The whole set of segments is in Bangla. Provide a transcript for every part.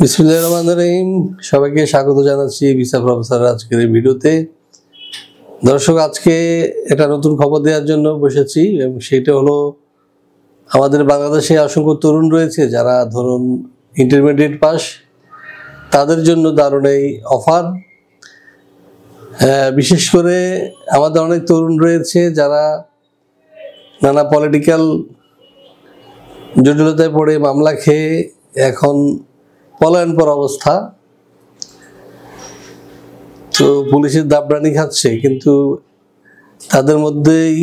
বিসমিল্লাহির রহমানির রহিম। সবাইকে স্বাগত জানাচ্ছি ভিসা প্রফেসরের আজকের এই ভিডিওতে। দর্শক, আজকে একটা নতুন খবর দেওয়ার জন্য বসেছি এবং সেটা হলো আমাদের বাংলাদেশে অসংখ্য তরুণ রয়েছে যারা ধরুন ইন্টারমিডিয়েট পাস, তাদের জন্য দারুণ এই অফার। বিশেষ করে আমাদের অনেক তরুণ রয়েছে যারা নানা পলিটিক্যাল জটিলতায় পড়ে মামলা খেয়ে এখন পলায়নপর অবস্থা, তো পুলিশের দাবরানি খাচ্ছে, কিন্তু তাদের মধ্যেই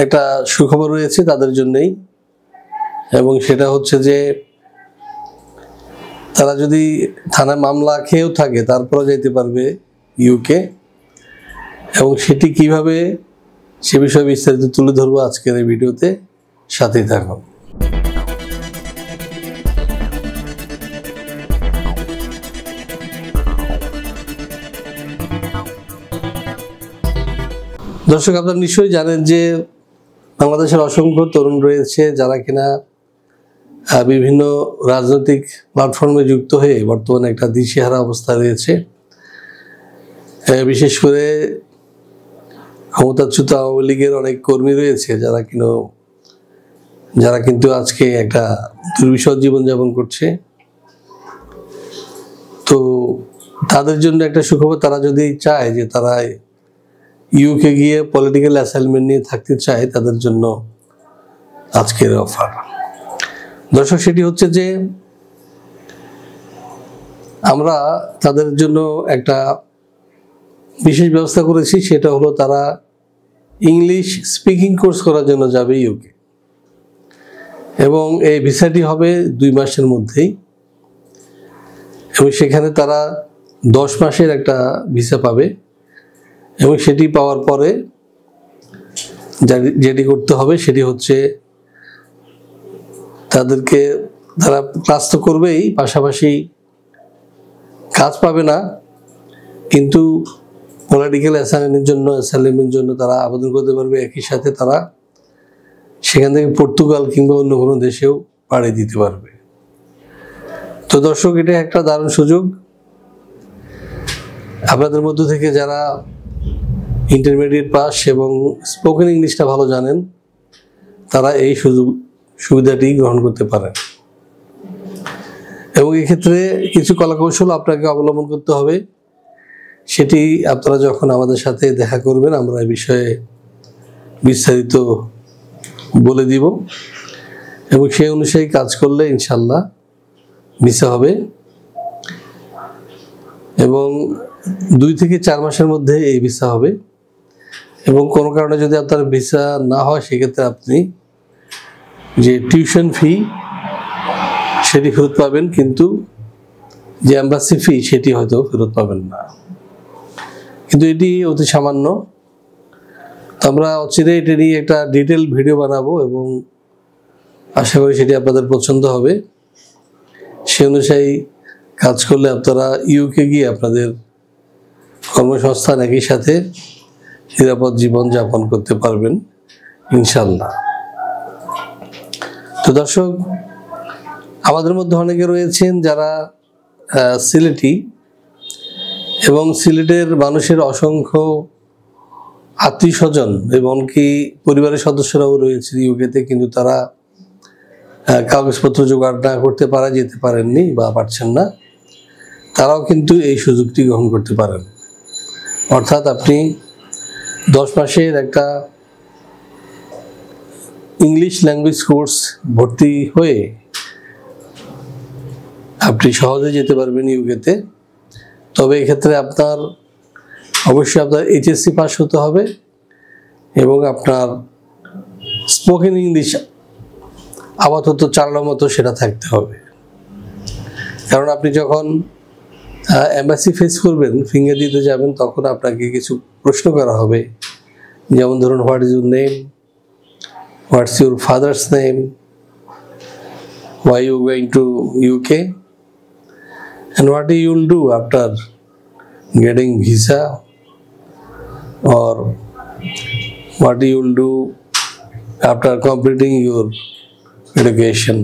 একটা সুখবর রয়েছে তাদের জন্যই, এবং সেটা হচ্ছে যে তারা যদি থানায় মামলা খেয়েও থাকে তারপরে যেতে পারবে ইউকে, এবং সেটি কিভাবে সে বিষয়ে বিস্তারিত তুলে ধরবো আজকের এই ভিডিওতে। সাথেই থাকুন। দর্শক, আপনারা নিশ্চয়ই জানেন যে বাংলাদেশের অসংখ্য তরুণ রয়েছে যারা কিনা বিভিন্ন রাজনৈতিক প্ল্যাটফর্মে যুক্ত হয়ে বর্তমানে একটা দিশেহারা অবস্থা রয়েছে। বিশেষ করে ক্ষমতাচ্যুত আওয়ামী লীগের অনেক কর্মী রয়েছে যারা কিন্তু আজকে একটা দুর্বিষহ জীবনযাপন করছে। তো তাদের জন্য একটা সুখবর, তারা যদি চায় যে তারা ইউকে গিয়ে পলিটিক্যাল অ্যাসাইনমেন্ট নিয়ে থাকতে চায়, তাদের জন্য আজকের অফার। দর্শক, সেটি হচ্ছে যে আমরা তাদের জন্য একটা বিশেষ ব্যবস্থা করেছি, সেটা হলো তারা ইংলিশ স্পিকিং কোর্স করার জন্য যাবে ইউকে, এবং এই ভিসাটি হবে 2 মাসের মধ্যেই, এবং সেখানে তারা 10 মাসের একটা ভিসা পাবে, এবং সেটি পাওয়ার পরে যেটি করতে হবে সেটি হচ্ছে তারা ক্লাস তো করবেই, পাশাপাশি কাজ পাবে না, কিন্তু পলিটিক্যাল অ্যাসাইনমেন্টের জন্য তারা আবেদন করতে পারবে। একই সাথে তারা সেখান থেকে পর্তুগাল কিংবা অন্য কোনো দেশেও পাড়ি দিতে পারবে। তো দর্শক, এটা একটা দারুণ সুযোগ। আপনাদের মধ্য থেকে যারা ইন্টারমিডিয়েট পাস এবং স্পোকেন ইংলিশটা ভালো জানেন, তারা এই সুবিধাটি গ্রহণ করতে পারেন, এবং এক্ষেত্রে কিছু কলাকৌশল আপনাকে অবলম্বন করতে হবে। সেটি আপনারা যখন আমাদের সাথে দেখা করবেন আমরা এই বিষয়ে বিস্তারিত বলে দিব, এবং সেই অনুযায়ী কাজ করলে ইনশাল্লাহ ভিসা হবে, এবং 2 থেকে 4 মাসের মধ্যে এই ভিসা হবে। এবং কোনো কারণে যদি আপনার ভিসা না হয়, সেক্ষেত্রে আপনি যে টিউশন ফি সেটি ফেরত পাবেন, কিন্তু যে এম্বাসি ফি সেটি হয়তো ফেরত পাবেন না, কিন্তু এটি অতি সামান্য। আমরা অচিরেই এটি নিয়ে একটা ডিটেল ভিডিও বানাবো, এবং আশা করি সেটি আপনাদের পছন্দ হবে। সে অনুযায়ী কাজ করলে আপনারা ইউকে গিয়ে আপনাদের কর্মসংস্থান একই সাথে নিরাপদ জীবন যাপন করতে পারবেন ইনশাল্লাহ। তো দর্শক, আমাদের মধ্যে অনেকে রয়েছেন যারা সিলেটি, এবং সিলেটের মানুষের অসংখ্য আত্মীয় স্বজন এমনকি পরিবারের সদস্যরাও রয়েছে ইউকেতে, কিন্তু তারা কাগজপত্র জোগাড় না করতে পারা, যেতে পারেননি বা পারছেন না। তারাও কিন্তু এই সুযোগটি গ্রহণ করতে পারেন। অর্থাৎ আপনি 10 মাসের একটা ইংলিশ ল্যাঙ্গুয়েজ কোর্স ভর্তি হয়ে আপনি সহজে যেতে পারবেন ইউকেতে। তবে এক্ষেত্রে অবশ্যই আপনার এইচএসসি পাস হতে হবে, এবং আপনার স্পোকেন ইংলিশ আপাতত চালানোর মতো সেটা থাকতে হবে। কারণ আপনি যখন এম্বাসি ফেস করবেন, ফিঙ্গার দিতে যাবেন, তখন আপনাকে কিছু প্রশ্ন করা হবে, যেমন ধরুন what is your name, what's your father's name, why you going to UK, and what you will do after getting visa, or what you will do after completing your education।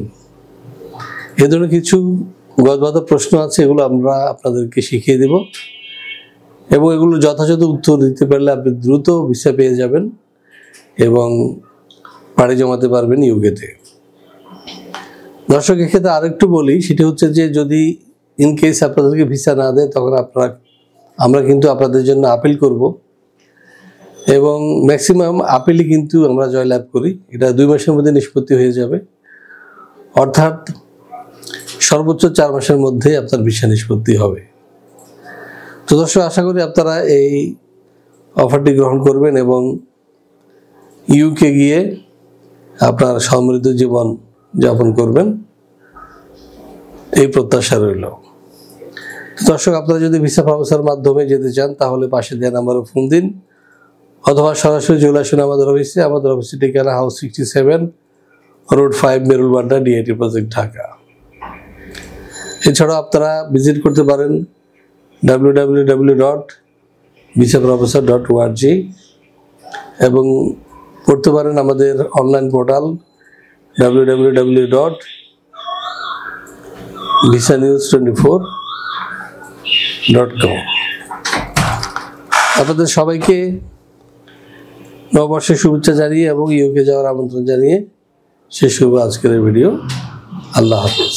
এ ধরনের কিছু গজবাধা প্রশ্ন আছে, এগুলো আমরা আপনাদেরকে শিখিয়ে দেব এবং এগুলো যথাযথ উত্তর দিতে পারলে আপনি দ্রুত ভিসা পেয়ে যাবেন এবং পাড়ি জমাতে পারবেন ইউকেতে। দর্শক, এক্ষেত্রে আরেকটু বলি, সেটি হচ্ছে যে যদি ইন কেস আপনাদেরকে ভিসা না দেয়, তখন আমরা কিন্তু আপনাদের জন্য আপিল করব এবং ম্যাক্সিমাম আপিলই কিন্তু আমরা জয়লাভ করি। এটা 2 মাসের মধ্যে নিষ্পত্তি হয়ে যাবে, অর্থাৎ সর্বোচ্চ 4 মাসের মধ্যে আপনার ভিসা নিষ্পত্তি হবে। তো দর্শক, আশা করি আপনারা এই অফারটি গ্রহণ করবেন এবং ইউকে গিয়ে আপনার সমৃদ্ধ জীবন যাপন করবেন, এই প্রত্যাশা রইল। দর্শক, আপনারা যদি ভিসা প্রসেসের মাধ্যমে যেতে চান তাহলে পাশে দেওয়া নাম্বারে ফোন দিন অথবা সরাসরি চলে আসুন আমাদের অফিসে। আমাদের অফিসের ঠিকানা house 67, road 5, Merul Badda, DIT project, Dhaka. এছাড়াও আপনারা ভিজিট করতে পারেন www.visaprofessor.org এবং পড়তে পারেন আমাদের অনলাইন পোর্টাল www.visanews24.com। আপনাদের সবাইকে নববর্ষের শুভেচ্ছা জানিয়ে এবং ইউকে যাওয়ার আমন্ত্রণ জানিয়ে শেষ করব আজকের ভিডিও। আল্লাহ হাফেজ।